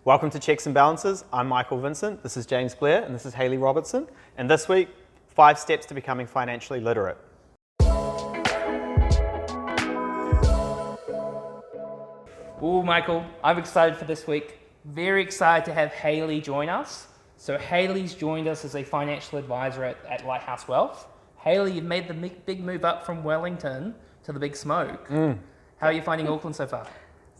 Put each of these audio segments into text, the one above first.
Welcome to Cheques and Balances. I'm Michael Vincent, this is James Blair, and this is Hayley Robertson. And this week, 5 steps to becoming financially literate. Ooh, Michael, I'm excited for this week. Very excited to have Hayley join us. So Hayley's joined us as a financial advisor at Lighthouse Wealth. Hayley, you've made the big move up from Wellington to the big smoke. How are you finding Auckland so far?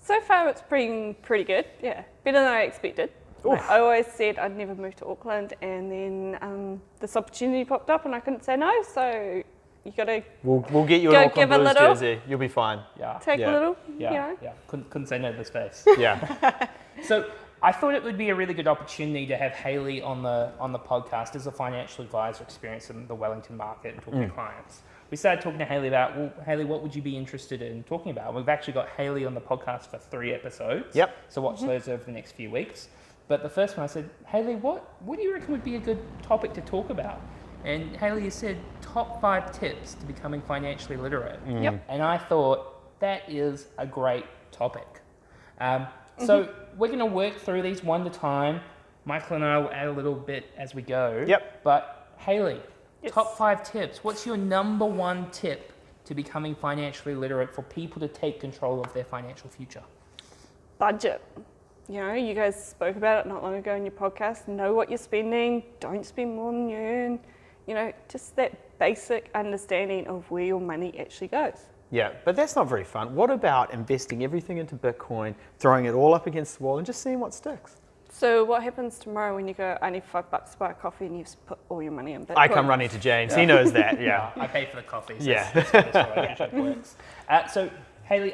So far it's pretty good, yeah. Better than I expected. I always said I'd never move to Auckland, and then this opportunity popped up and I couldn't say no, so you gotta We'll get you an Auckland Blues jersey, you'll be fine. Take a little, Yeah. Couldn't say no to this face. Yeah. So I thought it would be a really good opportunity to have Hayley on the podcast as a financial advisor experiencing the Wellington market and talking to clients. We started talking to Hayley about, well, Hayley, what would you be interested in talking about? We've actually got Hayley on the podcast for 3 episodes. Yep. So watch those over the next few weeks. But the first one I said, Hayley, what do you reckon would be a good topic to talk about? And Hayley has said top 5 tips to becoming financially literate. Yep. And I thought that is a great topic. So we're going to work through these one at a time. Michael and I will add a little bit as we go. Yep. But Hayley, Yes. top 5 tips. What's your number 1 tip to becoming financially literate for people to take control of their financial future? budget. You know, you guys spoke about it not long ago in your podcast. Know what you're spending, don't spend more than you earn. You know, just that basic understanding of where your money actually goes. Yeah, but that's not very fun. What about investing everything into Bitcoin, throwing it all up against the wall and just seeing what sticks? So what happens tomorrow when you go, I need $5 to buy a coffee, and you've put all your money in Bitcoin? I come running to James, he knows that, yeah. I pay for the coffee. So Yeah. that's how the relationship works. So Hayley,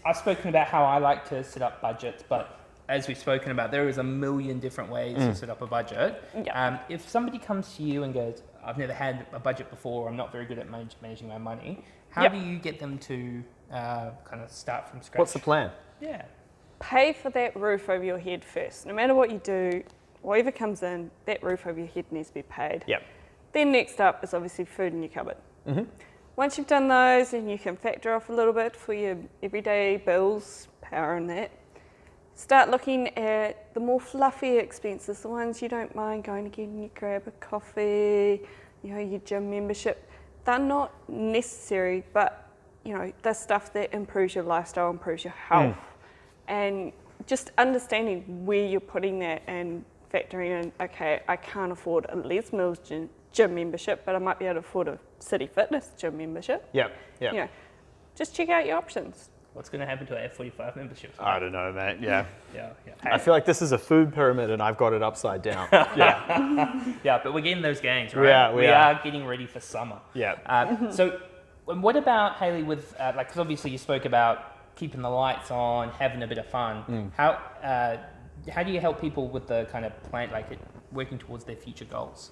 I've spoken about how I like to set up budgets, but as we've spoken about, there is a million different ways to set up a budget. Yeah. If somebody comes to you and goes, I've never had a budget before, I'm not very good at managing my money, how do you get them to kind of start from scratch? What's the plan? Yeah. Pay for that roof over your head first. No matter what you do, whatever comes in, that roof over your head needs to be paid. Yep. Then next up is obviously food in your cupboard. Once you've done those, and you can factor off a little bit for your everyday bills, power and that, start looking at the more fluffy expenses, the ones you don't mind going again, you grab a coffee, you know, your gym membership. They're not necessary, but you know, they're stuff that improves your lifestyle, improves your health. And just understanding where you're putting that and factoring in, okay, I can't afford a Les Mills gym membership, but I might be able to afford a City Fitness gym membership. Yep. You know, just check out your options. What's going to happen to our F45 memberships? I don't know, mate, yeah. Yeah. I feel like this is a food pyramid and I've got it upside down. Yeah, but we're getting those gains, right? We are getting ready for summer. Yeah. So what about, Hayley, with, because obviously you spoke about keeping the lights on, having a bit of fun. How do you help people with the kind of plan, working towards their future goals?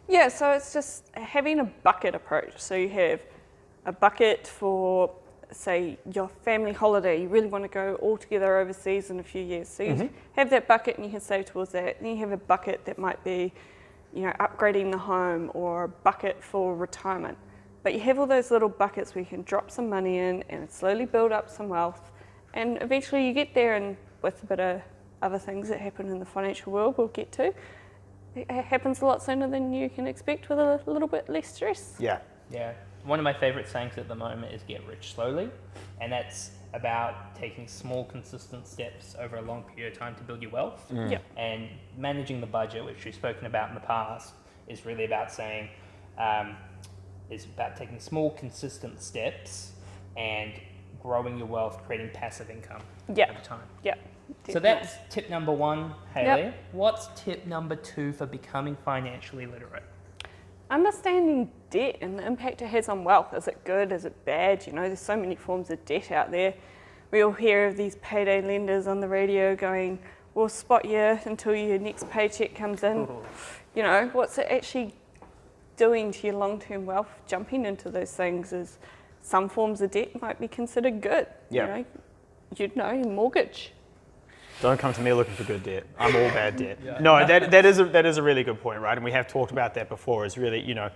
Yeah, so it's just having a bucket approach. So you have a bucket for, say, your family holiday. You really want to go all together overseas in a few years. So you have that bucket and you can save towards that. Then you have a bucket that might be, you know, upgrading the home, or a bucket for retirement. But you have all those little buckets where you can drop some money in and slowly build up some wealth. And eventually you get there, and with a bit of other things that happen in the financial world we'll get to, it happens a lot sooner than you can expect with a little bit less stress. Yeah. One of my favorite sayings at the moment is get rich slowly. And that's about taking small, consistent steps over a long period of time to build your wealth. And managing the budget, which we've spoken about in the past, is really about saying, is about taking small, consistent steps and growing your wealth, creating passive income over time. Yeah. So that's tip number 1, Hayley. Yep. What's tip number 2 for becoming financially literate? Understanding debt and the impact it has on wealth. Is it good? Is it bad? You know, there's so many forms of debt out there. We all hear of these payday lenders on the radio going, we'll spot you until your next paycheck comes in. You know, what's it actually doing to your long-term wealth? Jumping into those things is, some forms of debt might be considered good. Yeah. You'd know, your mortgage. Don't come to me looking for good debt. I'm all bad debt. No, that is a really good point, right? And we have talked about that before, is really, you know,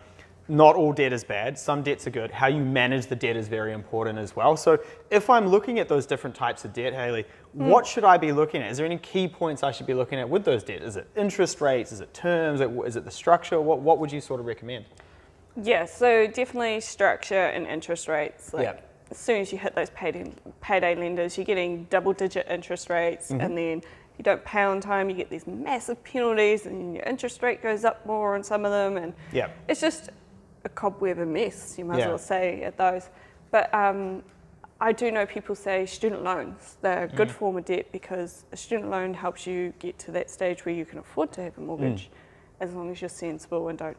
not all debt is bad. Some debts are good. How you manage the debt is very important as well. So if I'm looking at those different types of debt, Hayley, what should I be looking at? Is there any key points I should be looking at with those debt? Is it interest rates? Is it terms? Is it the structure? What would you sort of recommend? Yeah, so definitely structure and interest rates. Like as soon as you hit those payday lenders, you're getting double-digit interest rates, and then if you don't pay on time, you get these massive penalties, and your interest rate goes up more on some of them, and it's just a cobweb of mess, you might as well say, at those. But I do know people say student loans, they're a good form of debt because a student loan helps you get to that stage where you can afford to have a mortgage, as long as you're sensible and don't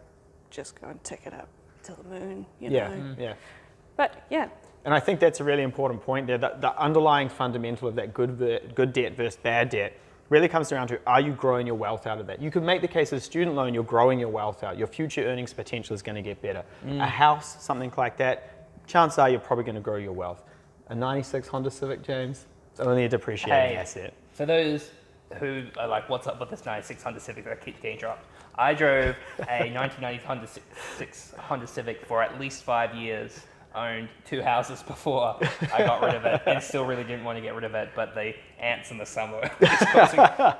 just go and tick it up to the moon, you know. But and I think that's a really important point there. The underlying fundamental of that good debt versus bad debt really comes down to, are you growing your wealth out of that? You could make the case of a student loan, you're growing your wealth out. Your future earnings potential is going to get better. A house, something like that, chances are you're probably going to grow your wealth. A 96 Honda Civic, James, it's only a depreciating asset. For those who are like, what's up with this 96 Honda Civic that keeps getting dropped? I drove a 1990 Honda Civic for at least 5 years. Owned 2 houses before I got rid of it, and still really didn't want to get rid of it, but the ants in the summer were just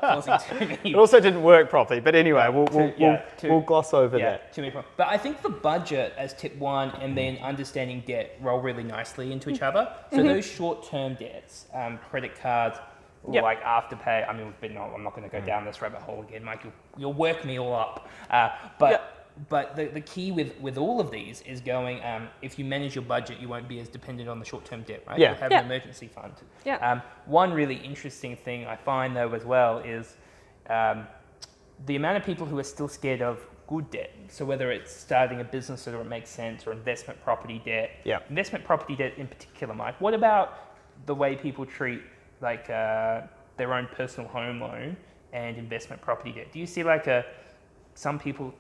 causing too many. It also didn't work properly, but anyway, we'll gloss over that. Too many problems. But I think the budget as tip one, and then understanding debt roll really nicely into each other. So those short-term debts, credit cards, like Afterpay. I mean, I'm not going to go down this rabbit hole again, Mike. You'll work me all up. But the key with all of these is going, if you manage your budget, you won't be as dependent on the short-term debt, right? You'll have an emergency fund. One really interesting thing I find, though, as well, is the amount of people who are still scared of good debt. So whether it's starting a business so that it makes sense, or investment property debt. Investment property debt in particular, Mike. What about the way people treat like their own personal home loan and investment property debt? Do you see like some people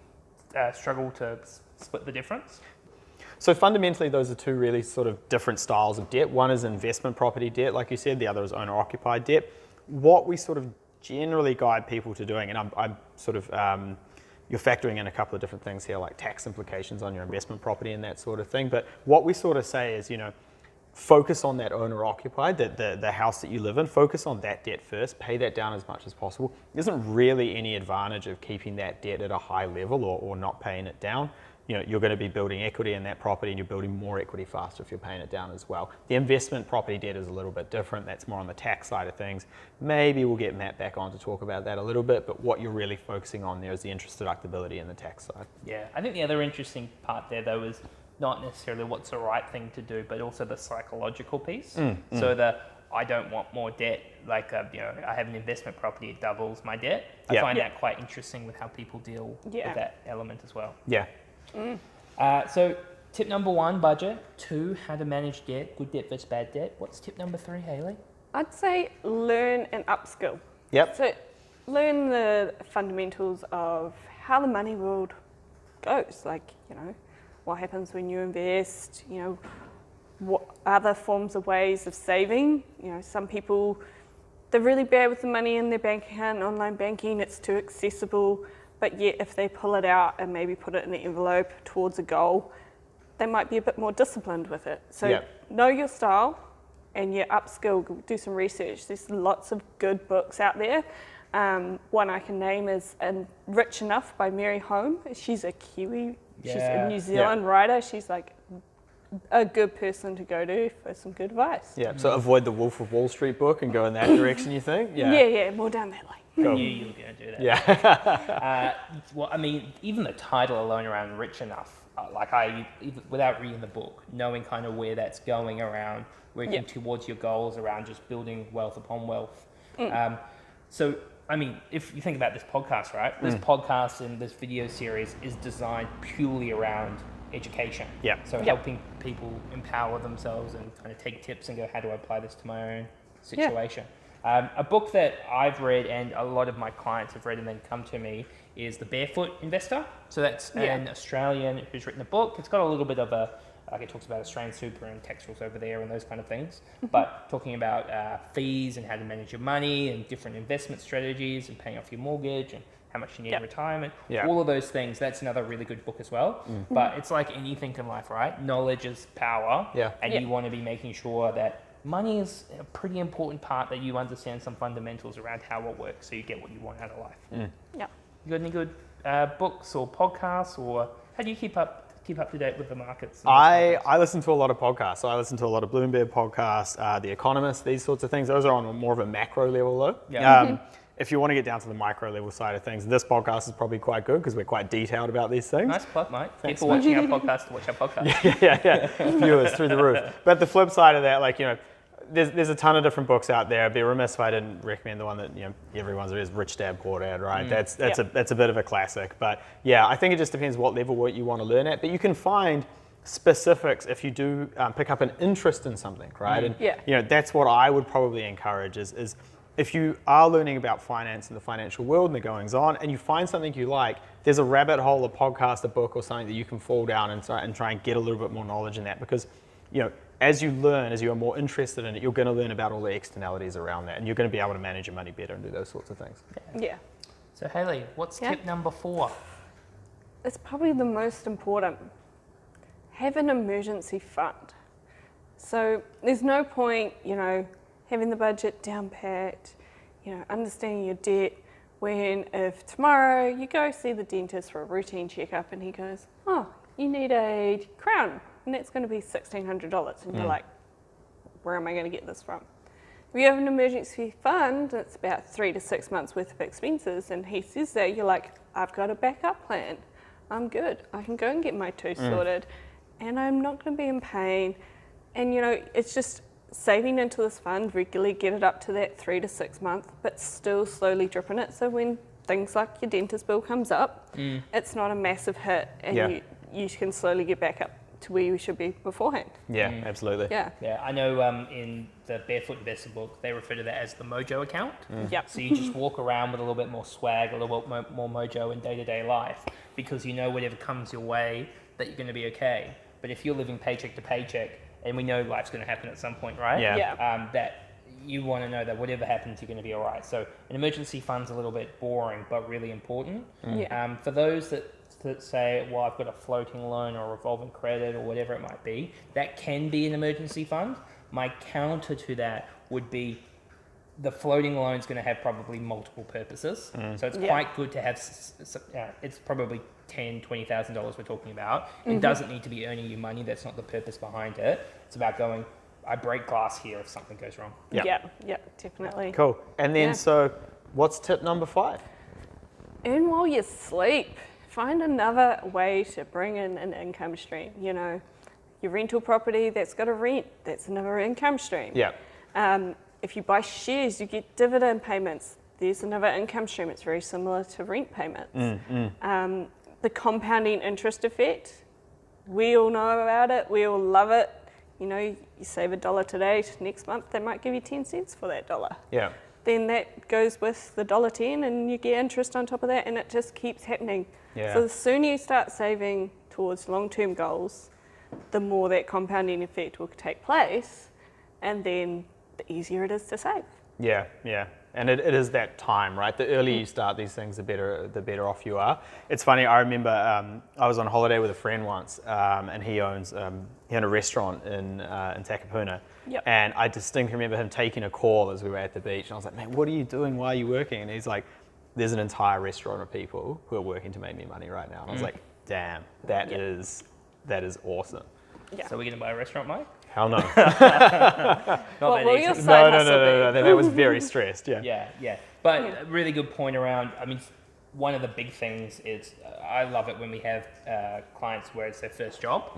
struggle to split the difference? So fundamentally, those are two really sort of different styles of debt. One is investment property debt, like you said, the other is owner-occupied debt. What we sort of generally guide people to doing, and I'm sort of, you're factoring in a couple of different things here, like tax implications on your investment property and that sort of thing, but what we sort of say is, focus on that owner-occupied, the house that you live in, focus on that debt first, pay that down as much as possible. There isn't really any advantage of keeping that debt at a high level or not paying it down. You're going to be building equity in that property, and you're building more equity faster if you're paying it down as well. The investment property debt is a little bit different. That's more on the tax side of things. Maybe we'll get Matt back on to talk about that a little bit, but what you're really focusing on there is the interest deductibility and the tax side. Yeah, I think the other interesting part there, though, is not necessarily what's the right thing to do, but also the psychological piece. So I don't want more debt, like I have an investment property, it doubles my debt. I find that quite interesting with how people deal with that element as well. So tip number 1, budget. 2, how to manage debt, good debt versus bad debt. What's tip number 3, Hayley? I'd say learn and upskill. So learn the fundamentals of how the money world goes, like, what happens when you invest, what other forms of ways of saving. Some people, they're really bad with the money in their bank account, online banking, it's too accessible, but yet if they pull it out and maybe put it in an envelope towards a goal, they might be a bit more disciplined with it. So know your style and upskill, do some research. There's lots of good books out there. One I can name is Rich Enough by Mary Holm. She's a Kiwi. She's a New Zealand writer. She's like a good person to go to for some good advice. So avoid the Wolf of Wall Street book and go in that direction, you think? More down that lane. Cool. I knew you were going to do that. Well, I mean, even the title alone around Rich Enough, without reading the book, knowing kind of where that's going around, working towards your goals around just building wealth upon wealth. So, I mean, if you think about this podcast, right? This podcast and this video series is designed purely around education. So helping people empower themselves and kind of take tips and go, how do I apply this to my own situation? A book that I've read and a lot of my clients have read and then come to me is The Barefoot Investor. So that's an Australian who's written a book. It's got a little bit of a like it talks about Australian super and tax rules over there and those kind of things. But talking about fees and how to manage your money and different investment strategies and paying off your mortgage and how much you need in retirement, all of those things, that's another really good book as well. But it's like anything in life, right? Knowledge is power. And you want to be making sure that money is a pretty important part, that you understand some fundamentals around how it works so you get what you want out of life. You got any good books or podcasts, or how do you keep up to date with the markets? I listen to a lot of podcasts. So I listen to a lot of Bloomberg podcasts, The Economist, these sorts of things. Those are on more of a macro level though. If you want to get down to the micro level side of things, this podcast is probably quite good because we're quite detailed about these things. Nice plug, mate. People watching our podcast to watch our podcast. yeah. Viewers through the roof. But the flip side of that, like, there's a ton of different books out there. I'd be remiss if I didn't recommend the one that everyone's is Rich Dad Poor Dad, right? That's a bit of a classic. But yeah, I think it just depends what level what you want to learn at. But you can find specifics if you do pick up an interest in something, right? And that's what I would probably encourage is if you are learning about finance and the financial world and the goings on, and you find something you like, there's a rabbit hole, a podcast, a book, or something that you can fall down and try and get a little bit more knowledge in that, because as you learn, as you are more interested in it, you're going to learn about all the externalities around that, and you're going to be able to manage your money better and do those sorts of things. So Hayley, what's tip number 4? It's probably the most important. Have an emergency fund. So there's no point, having the budget down packed, understanding your debt, when if tomorrow you go see the dentist for a routine checkup and he goes, oh, you need a crown, and that's going to be $1,600. And you're like, where am I going to get this from? If you have an emergency fund that's about 3 to 6 months worth of expenses, and he says that, you're like, I've got a backup plan. I'm good. I can go and get my tooth sorted, and I'm not going to be in pain. And, it's just saving into this fund regularly, get it up to that 3 to 6 months, but still slowly dripping it. So when things like your dentist bill comes up, it's not a massive hit, and you can slowly get back up to where you should be beforehand. Absolutely. I know in the Barefoot Investor book, they refer to that as the mojo account. So you just walk around with a little bit more swag, a little bit more mojo in day-to-day life, because whatever comes your way, that you're going to be okay. But if you're living paycheck to paycheck, and we know life's going to happen at some point, right? That you want to know that whatever happens, you're going to be all right. So an emergency fund's a little bit boring, but really important. For those that say, well, I've got a floating loan or a revolving credit or whatever it might be, that can be an emergency fund. My counter to that would be the floating loan is going to have probably multiple purposes. So it's quite good to have, it's probably $10,000, $20,000 we're talking about. It doesn't need to be earning you money. That's not the purpose behind it. It's about going, I break glass here if something goes wrong. Definitely. Cool. And then, so what's tip number 5? Earn while you sleep. Find another way to bring in an income stream. Your rental property that's got a rent, that's another income stream. If you buy shares, you get dividend payments. There's another income stream. It's very similar to rent payments. The compounding interest effect, we all know about it. We all love it. You save $1 today, next month they might give you 10 cents for that dollar. Then that goes with the $1.10, and you get interest on top of that, and it just keeps happening. So the sooner you start saving towards long-term goals, the more that compounding effect will take place, and then the easier it is to save. And it is that time, right? The earlier you start these things, the better off you are. It's funny, I remember I was on holiday with a friend once, and he owns he had a restaurant in Takapuna. And I distinctly remember him taking a call as we were at the beach, and I was like, man, what are you doing? Why are you working? And he's like, there's an entire restaurant of people who are working to make me money right now. And I was like, damn, that is awesome. So we're going to buy a restaurant, Mike? Hell no. What will your side hustle be? That was very stressed, But a really good point around, one of the big things is, I love it when we have clients where it's their first job.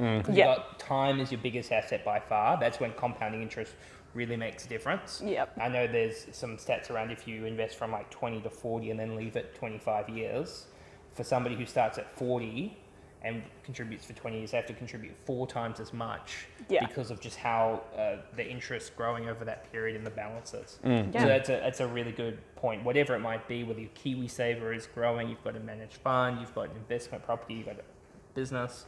Time is your biggest asset by far. That's when compounding interest really makes a difference. I know there's some stats around if you invest from like 20 to 40 and then leave it 25 years. For somebody who starts at 40 and contributes for 20 years, they have to contribute 4 times as much because of just how the interest growing over that period and the balances. So that's a really good point. Whatever it might be, whether your KiwiSaver is growing, you've got a managed fund, you've got an investment property, you've got a business.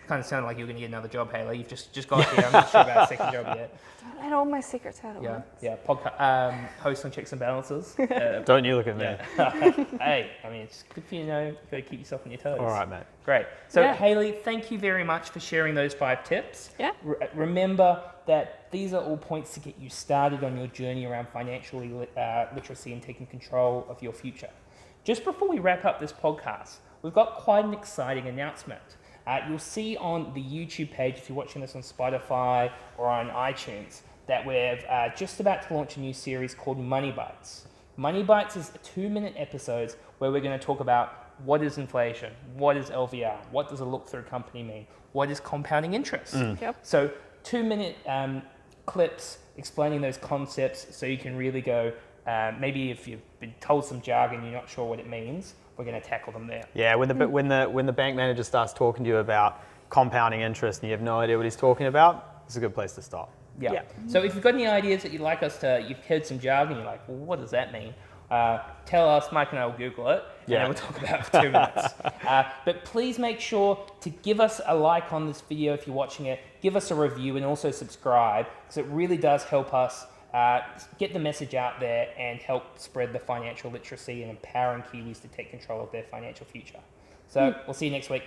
Kind of sounded like you were going to get another job, Hayley. You've just got here. I'm not sure about a second job yet. Don't let all my secrets out at Yeah, once. yeah. Podcast, host on Cheques and Balances. Don't you look at me. Yeah. Hey, I mean, it's good for you, you've got to keep yourself on your toes. All right, mate. Great. So, Yeah. Hayley, thank you very much for sharing those 5 tips. Yeah. Remember that these are all points to get you started on your journey around financial literacy and taking control of your future. Just before we wrap up this podcast, we've got quite an exciting announcement. You'll see on the YouTube page, if you're watching this on Spotify or on iTunes, that we're just about to launch a new series called Money Bites. Money Bites is 2-minute episodes where we're going to talk about what is inflation, what is LVR, what does a look-through company mean, what is compounding interest. Yep. So 2-minute clips explaining those concepts so you can really go, maybe if you've been told some jargon, you're not sure what it means, we're going to tackle them there. Yeah, when the bank manager starts talking to you about compounding interest and you have no idea what he's talking about, it's a good place to start. Yeah. Yeah. So if you've got any ideas that you'd like us to, you've heard some jargon, you're like, well, what does that mean? Tell us, Mike and I will Google it, and then we'll talk about it for 2 minutes. But please make sure to give us a like on this video if you're watching it, give us a review, and also subscribe, because it really does help us get the message out there and help spread the financial literacy and empowering Kiwis to take control of their financial future. So we'll see you next week.